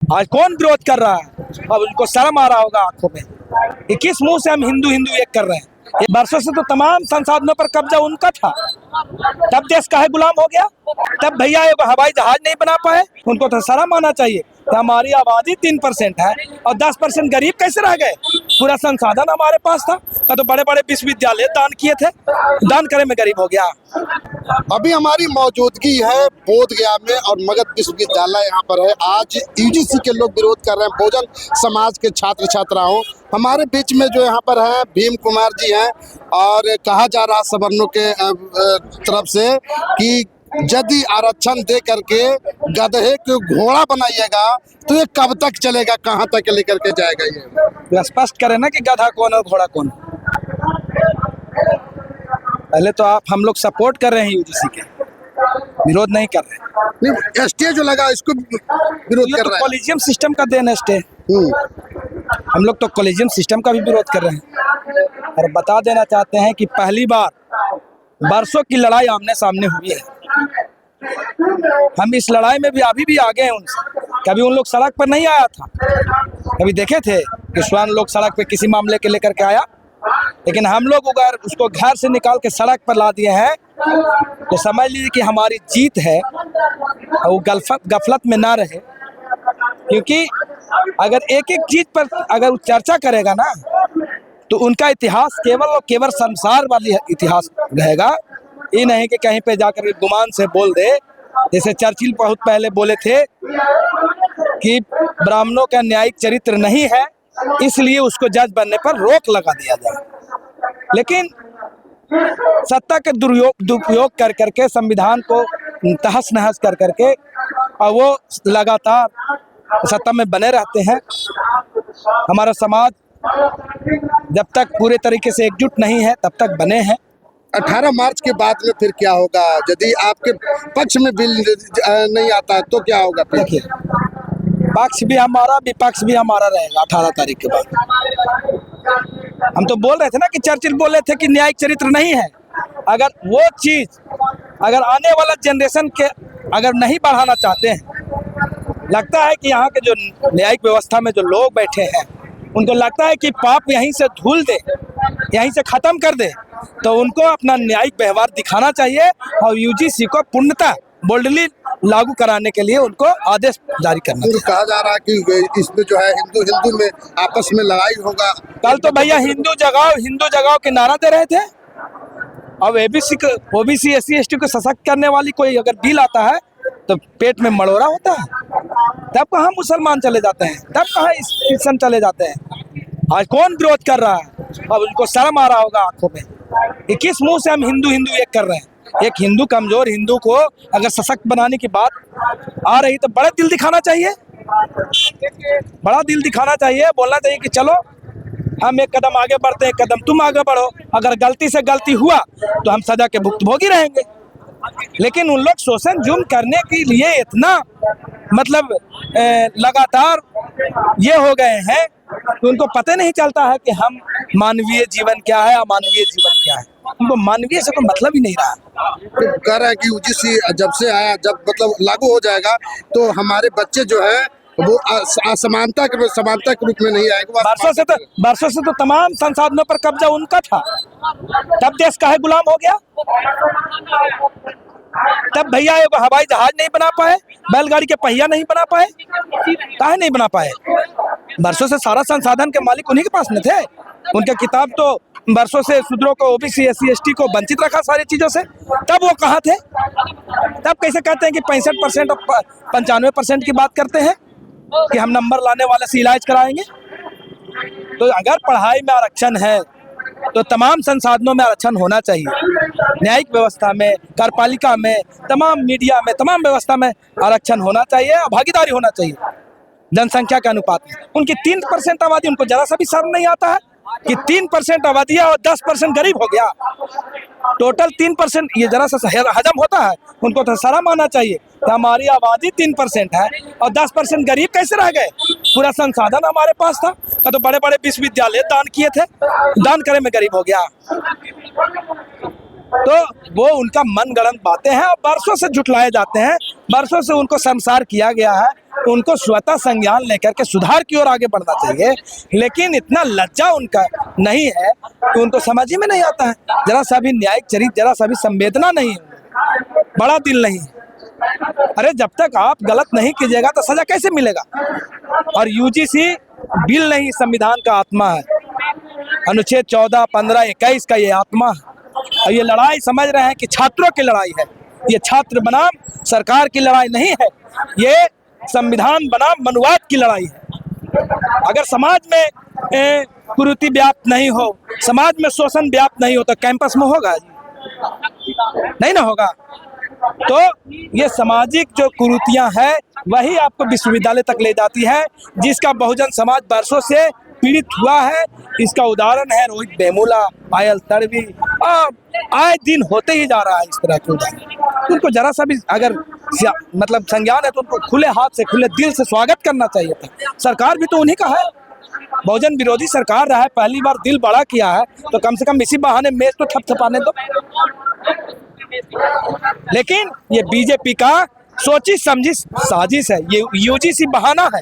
आज कौन विरोध कर रहा है? अब उनको शर्म आ रहा होगा आंखों में। ये किस मुंह से हम हिंदू हिंदू एक कर रहे हैं? ये बरसों से तो तमाम संसाधनों पर कब्जा उनका था, तब देश काहे गुलाम हो गया? तब भैया ये हवाई जहाज नहीं बना पाए, उनको तो शर्म आना चाहिए। तो हमारी आबादी 3% है और 10% गरीब कैसे रह गए? पूरा संसाधन हमारे पास था, का तो बड़े बड़े विश्वविद्यालय दान किए थे, दान करे में गरीब हो गया। अभी हमारी मौजूदगी है बोधगया में और मगध विश्वविद्यालय यहाँ पर है। आज यूजीसी के लोग विरोध कर रहे हैं, बहुजन समाज के छात्र छात्राओं। हमारे बीच में जो यहाँ पर है भीम कुमार जी हैं और कहा जा रहा सवर्णों के तरफ से कि यदि आरक्षण दे करके गधे को घोड़ा बनाइएगा तो ये कब तक चलेगा, कहाँ तक लेकर के जाएगा? ये स्पष्ट करें ना कि गधा कौन और घोड़ा कौन। पहले तो आप हम लोग सपोर्ट कर रहे हैं यूजीसी के, विरोध नहीं कर रहे। नहीं, स्टे जो लगा इसको विरोध कर रहा है। कॉलेजियम सिस्टम का देन है स्टे। हम लोग तो कॉलेजियम सिस्टम का भी विरोध कर रहे हैं और बता देना चाहते हैं कि पहली बार बरसों की लड़ाई आमने सामने हुई है। हम इस लड़ाई में भी अभी भी आगे हैं उनसे। कभी उन लोग सड़क पर नहीं आया था, कभी देखे थे कि स्वयं लोग सड़क पे किसी मामले के लेकर के आया, लेकिन हम लोग अगर उसको घर से निकाल के सड़क पर ला दिए हैं तो समझ लीजिए कि हमारी जीत है। और वो गफलत में ना रहे, क्योंकि अगर एक एक चीज पर अगर वो चर्चा करेगा ना तो उनका इतिहास केवल और केवल संसार वाली इतिहास रहेगा। ये नहीं कि कहीं पे जाकर गुमान से बोल दे, जैसे चर्चिल बहुत पहले बोले थे कि ब्राह्मणों का न्यायिक चरित्र नहीं है, इसलिए उसको जज बनने पर रोक लगा दिया जाए। लेकिन सत्ता के दुरुपयोग कर करके संविधान को तहस नहस कर करके और वो लगातार सत्ता में बने रहते हैं। हमारा समाज जब तक पूरे तरीके से एकजुट नहीं है तब तक बने हैं। 18 मार्च के बाद में फिर क्या होगा? यदि आपके पक्ष में बिल नहीं आता तो क्या होगा? देखिए, पक्ष भी हमारा विपक्ष भी हमारा रहेगा 18 तारीख के बाद। हम तो बोल रहे थे ना कि चर्चिल बोले थे कि न्यायिक चरित्र नहीं है। अगर वो चीज अगर आने वाला जनरेशन के अगर नहीं बढ़ाना चाहते हैं, लगता है कि यहाँ के जो न्यायिक व्यवस्था में जो लोग बैठे हैं उनको लगता है कि पाप यहीं से धुल दे, यहीं से खत्म कर दे, तो उनको अपना न्यायिक व्यवहार दिखाना चाहिए और यूजीसी को पूर्णतः बोल्डली लागू कराने के लिए उनको आदेश जारी करना चाहिए। कहा जा रहा है कि इसमें जो है हिंदू हिंदू में आपस में लड़ाई होगा। कल तो भैया हिंदू जगाओ के नारा दे रहे थे। अब ओबीसी SC ST को सशक्त करने वाली कोई अगर बिल आता है तो पेट में मड़ोरा होता है, तब कहाँ मुसलमान चले जाते हैं, तब कहाँ क्रिश्चन चले जाते हैं। आज कौन विरोध कर रहा है? अब उनको शर्म आ रहा होगा आंखों में। ये किस मुंह से हम हिंदू हिंदू एक कर रहे हैं? एक हिंदू कमजोर हिंदू को अगर सशक्त बनाने की बात आ रही तो बड़ा दिल दिखाना चाहिए, बड़ा दिल दिखाना चाहिए। बोलना चाहिए कि चलो हम एक कदम आगे बढ़ते हैं, एक कदम तुम आगे बढ़ो। अगर गलती से गलती हुआ तो हम सजा के भुक्तभोगी रहेंगे। लेकिन उन लोग शोषण जुर्म करने के लिए इतना मतलब लगातार ये हो गए हैं कि उनको पता नहीं चलता है कि हम मानवीय जीवन क्या है, अमानवीय जीवन क्या है। उनको मानवीय से कोई मतलब ही नहीं रहा। तो कह रहा है कि यूजीसी जब से आया, जब मतलब लागू हो जाएगा तो हमारे बच्चे जो है वो समानता के रूप में नहीं आएगा। बरसों से तो तमाम संसाधनों पर कब्जा उनका था, तब देश काहे गुलाम हो गया? तब भैया ये हवाई जहाज नहीं बना पाए, बैलगाड़ी के पहिया नहीं बना पाए, काहे नहीं बना पाए? बरसों से सारा संसाधन के मालिक उन्हीं के पास में थे। उनके किताब तो बरसों से शूद्रों को, ओबीसी SC ST को वंचित रखा सारी चीजों से। तब वो कहाँ थे? तब कैसे कहते हैं कि 65% और 95% की बात करते हैं कि हम नंबर लाने वाले से इलाज कराएंगे? तो अगर पढ़ाई में आरक्षण है तो तमाम संसाधनों में आरक्षण होना चाहिए। न्यायिक व्यवस्था में, कार्यपालिका में, तमाम मीडिया में, तमाम व्यवस्था में आरक्षण होना चाहिए और भागीदारी होना चाहिए जनसंख्या के अनुपात में। उनकी 3% आबादी, उनको जरा सा भी शर्म नहीं आता है कि 3% आबादी है और 10% गरीब हो गया। टोटल 3%, ये जरा सा हजम होता है? उनको तो शर्म आना चाहिए कि हमारी आबादी 3% है और 10% गरीब कैसे रह गए? पूरा संसाधन हमारे पास था, का तो बड़े बड़े विश्वविद्यालय दान किए थे, दान करे में गरीब हो गया। तो वो उनका मनगढ़ंत बातें हैं और बरसों से झुठलाए जाते हैं, बरसों से उनको शर्मसार किया गया है। उनको स्वतः संज्ञान लेकर के सुधार की ओर आगे बढ़ना चाहिए, लेकिन इतना लज्जा उनका नहीं है कि उनको समझ ही में नहीं आता है। जरा सा भी न्यायिक चरित्र, जरा सा भी संवेदना नहीं है, बड़ा दिल नहीं है। अरे जब तक आप गलत नहीं कीजिएगा तो सजा कैसे मिलेगा? और यूजीसी बिल नहीं, संविधान का आत्मा है। अनुच्छेद 14, 15, 21 का ये आत्मा है। और ये लड़ाई समझ रहे हैं कि छात्रों की लड़ाई है, ये छात्र बनाम सरकार की लड़ाई नहीं है, ये संविधान बनाम मनुवाद की लड़ाई है। अगर समाज में कुरीति व्याप्त नहीं हो, समाज में शोषण व्याप्त नहीं हो तो कैंपस में होगा? नहीं ना होगा। तो ये सामाजिक जो कुरीतियां हैं वही आपको विश्वविद्यालय तक ले जाती है, जिसका बहुजन समाज वर्षों से पीड़ित हुआ है। इसका उदाहरण है रोहित वेमुला, पायल तड़वी, और आए दिन होते ही जा रहा है इस तरह के उदाहरण। उनको जरा सा भी अगर मतलब संज्ञान है तो उनको खुले हाथ से, खुले दिल से स्वागत करना चाहिए था। सरकार भी तो उन्हीं का है, बहुजन विरोधी सरकार रहा है, पहली बार दिल बड़ा किया है तो कम से कम इसी बहाने मेज तो थपथपाने दो। लेकिन ये बीजेपी का सोची समझी साजिश है, ये यूजीसी बहाना है।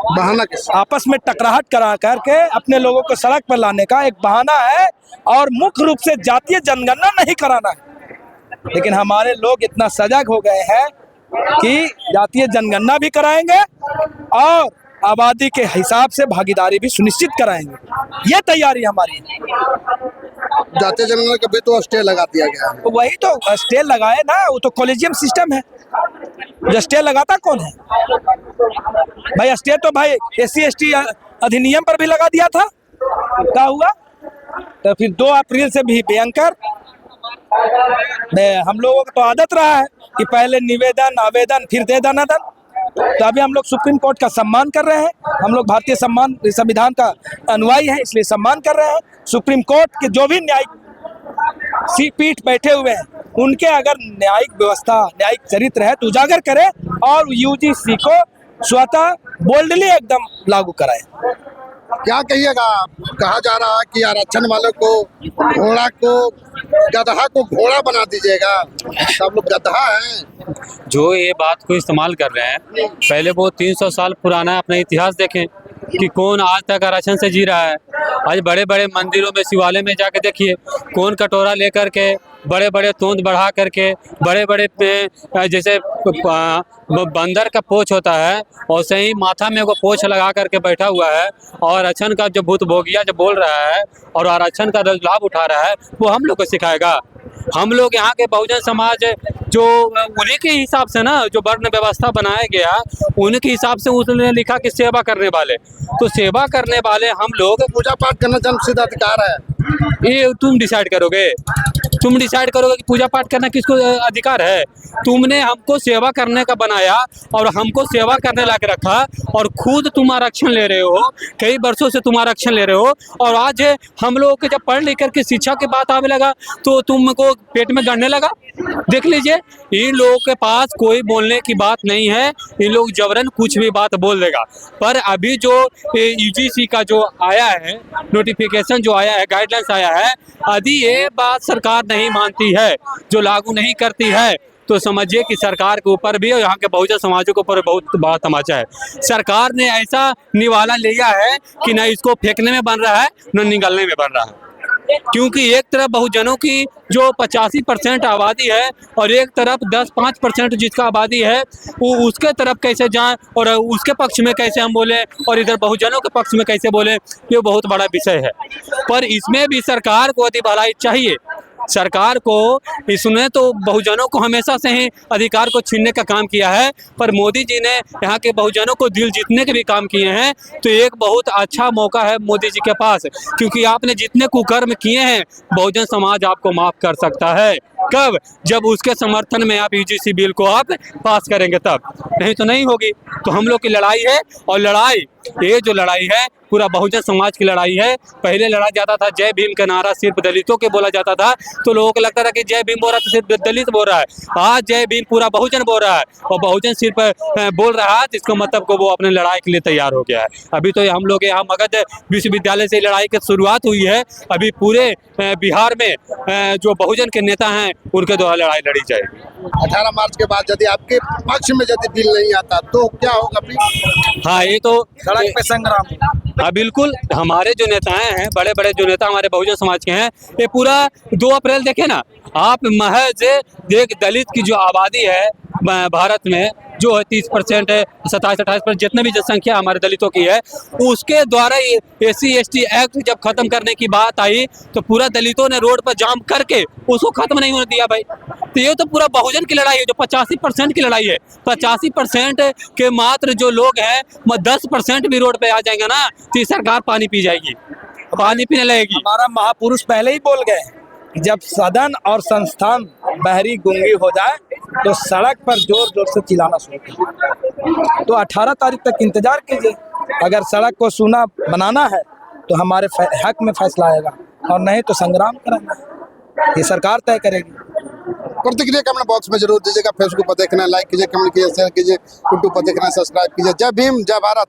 बहाना किस? आपस में टकराहट करा करके अपने लोगों को सड़क पर लाने का एक बहाना है, और मुख्य रूप से जातीय जनगणना नहीं कराना है। लेकिन हमारे लोग इतना सजग हो गए हैं कि जातीय जनगणना भी कराएंगे और आबादी के हिसाब से भागीदारी भी सुनिश्चित कराएंगे। ये तैयारी हमारी है। जातीय जनगणना का भी तो स्टे लगा दिया गया है। तो वही तो स्टे लगाए ना, वो तो कॉलेजियम सिस्टम है। जो स्टे लगाता कौन है भाई? स्टे तो भाई SC ST अधिनियम पर भी लगा दिया था, क्या हुआ? तो फिर 2 अप्रैल से भी भयंकर। हम लोगों को तो आदत रहा है कि पहले निवेदन, आवेदन, फिर दे दनादन। तो अभी हम लोग सुप्रीम कोर्ट का सम्मान कर रहे हैं, हम लोग भारतीय संविधान का अनुयायी हैं, इसलिए सम्मान कर रहे हैं। सुप्रीम कोर्ट के जो भी न्यायिक पीठ बैठे हुए हैं उनके अगर न्यायिक व्यवस्था, न्यायिक चरित्र है तो उजागर करें और यूजीसी को स्वतः बोल्डली एकदम लागू कराएं। क्या कहिएगा? कहा जा रहा है कि आरक्षण वालों को, घोड़ा को, गधा को घोड़ा बना दीजिएगा, सब लोग गधा हैं। जो ये बात को इस्तेमाल कर रहे हैं, पहले वो 300 साल पुराना अपना इतिहास देखें कि कौन आज तक आरक्षण से जी रहा है। आज बड़े बड़े मंदिरों में, शिवालय में जाके देखिए, कौन कटोरा लेकर के, बड़े बड़े तोंद बढ़ा करके, बड़े बड़े जैसे बंदर का पोछ होता है और सही माथा में वो पोछ लगा करके बैठा हुआ है और आरक्षण का जो भूत भोगिया जो बोल रहा है और आरक्षण का लाभ उठा रहा है, वो हम लोग को सिखाएगा। हम लोग यहाँ के बहुजन समाज जो उन्हीं के हिसाब से ना, जो वर्ण व्यवस्था बनाया गया उन्हीं के हिसाब से उसने लिखा कि सेवा करने वाले, तो सेवा करने वाले हम लोग। पूजा पाठ करना जन्मसिद्ध अधिकार है, ये तुम डिसाइड करोगे, तुम डिसाइड करोगे कि पूजा पाठ करना किसको अधिकार है। तुमने हमको सेवा करने का बनाया और हमको सेवा करने ला के रखा, और खुद तुम आरक्षण ले रहे हो, कई वर्षों से तुम आरक्षण ले रहे हो, और आज हम लोगों के जब पढ़ लिख करके शिक्षा की बात आने लगा तो तुमको पेट में गड़ने लगा। देख लीजिए, इन लोगों के पास कोई बोलने की बात नहीं है, इन लोग जबरन कुछ भी बात बोल देगा। पर अभी जो यूजीसी का जो आया है नोटिफिकेशन, जो आया है, गाइडलाइंस आया है, यदि ये बात सरकार नहीं मानती है, जो लागू नहीं करती है, तो समझिए कि सरकार के ऊपर भी और यहाँ के बहुजन समाजों के ऊपर बहुत बड़ा तमाचा है। सरकार ने ऐसा निवाला लिया है कि न इसको फेंकने में बन रहा है न निगलने में बन रहा है। क्योंकि एक तरफ बहुजनों की जो 85% आबादी है और एक तरफ 10-5% जिसका आबादी है, वो उसके तरफ कैसे जाएं और उसके पक्ष में कैसे हम बोले और इधर बहुजनों के पक्ष में कैसे बोले, ये बहुत बड़ा विषय है। पर इसमें भी सरकार को यदि भलाई चाहिए, सरकार को, इसने तो बहुजनों को हमेशा से ही अधिकार को छीनने का काम किया है, पर मोदी जी ने यहाँ के बहुजनों को दिल जीतने के भी काम किए हैं। तो एक बहुत अच्छा मौका है मोदी जी के पास, क्योंकि आपने जितने कुकर्म किए हैं बहुजन समाज आपको माफ कर सकता है। कब? जब उसके समर्थन में आप यूजीसी बिल को आप पास करेंगे तब, नहीं तो नहीं होगी। तो हम लोग की लड़ाई है, और लड़ाई, ये जो लड़ाई है पूरा बहुजन समाज की लड़ाई है। पहले लड़ा जाता था जय भीम का नारा सिर्फ दलितों के बोला जाता था, तो लोगों को लगता था कि जय भीम बोल रहा तो सिर्फ दलित बोल रहा है। आज जय भीम पूरा बहुजन बोल रहा है, और बहुजन सिर्फ बोल रहा है, जिसको मतलब को वो अपने लड़ाई के लिए तैयार हो गया है। अभी तो हम लोग यहाँ मगध विश्वविद्यालय से लड़ाई की शुरुआत हुई है। अभी पूरे बिहार में जो बहुजन के नेता हैं उनके द्वारा लड़ाई लड़ी जाएगी। 18 मार्च के बाद यदि आपके पक्ष में यदि बिल नहीं आता, तो क्या होगा फिर? हाँ, ये तो सड़क पे संग्राम। हाँ बिल्कुल, हमारे जो नेताएं हैं, बड़े बड़े जो नेता हमारे बहुजन समाज के हैं, ये पूरा 2 अप्रैल देखे ना आप, महज एक दलित की जो आबादी है भारत में, जो है 30% है, 27-28% जितने भी जनसंख्या हमारे दलितों की है, उसके द्वारा SC/ST एक्ट जब खत्म करने की बात आई तो पूरा दलितों ने रोड पर जाम करके उसको खत्म नहीं होने दिया भाई। तो ये तो पूरा बहुजन की लड़ाई है, जो 85% की लड़ाई है। 85% के मात्र जो लोग हैं, 10% भी रोड पे आ जाएंगे ना तो ये सरकार पानी पी जाएगी, पानी पीने लगेगी। हमारा महापुरुष पहले ही बोल गए, जब सदन और संस्थान बहरी गूंगी हो जाए तो सड़क पर जोर जोर से चिल्लाना शुरू कीजिए। तो 18 तारीख तक इंतजार कीजिए, अगर सड़क को सूना बनाना है तो हमारे हक में फैसला आएगा, और नहीं तो संग्राम करेंगे, ये सरकार तय करेगी। प्रतिक्रिया कमेंट बॉक्स में जरूर दीजिएगा। फेसबुक पर देखना है लाइक कीजिए, कमेंट कीजिए, शेयर कीजिए, यूट्यूब पर देखना है सब्सक्राइब कीजिए। जय भीम, जय भारत।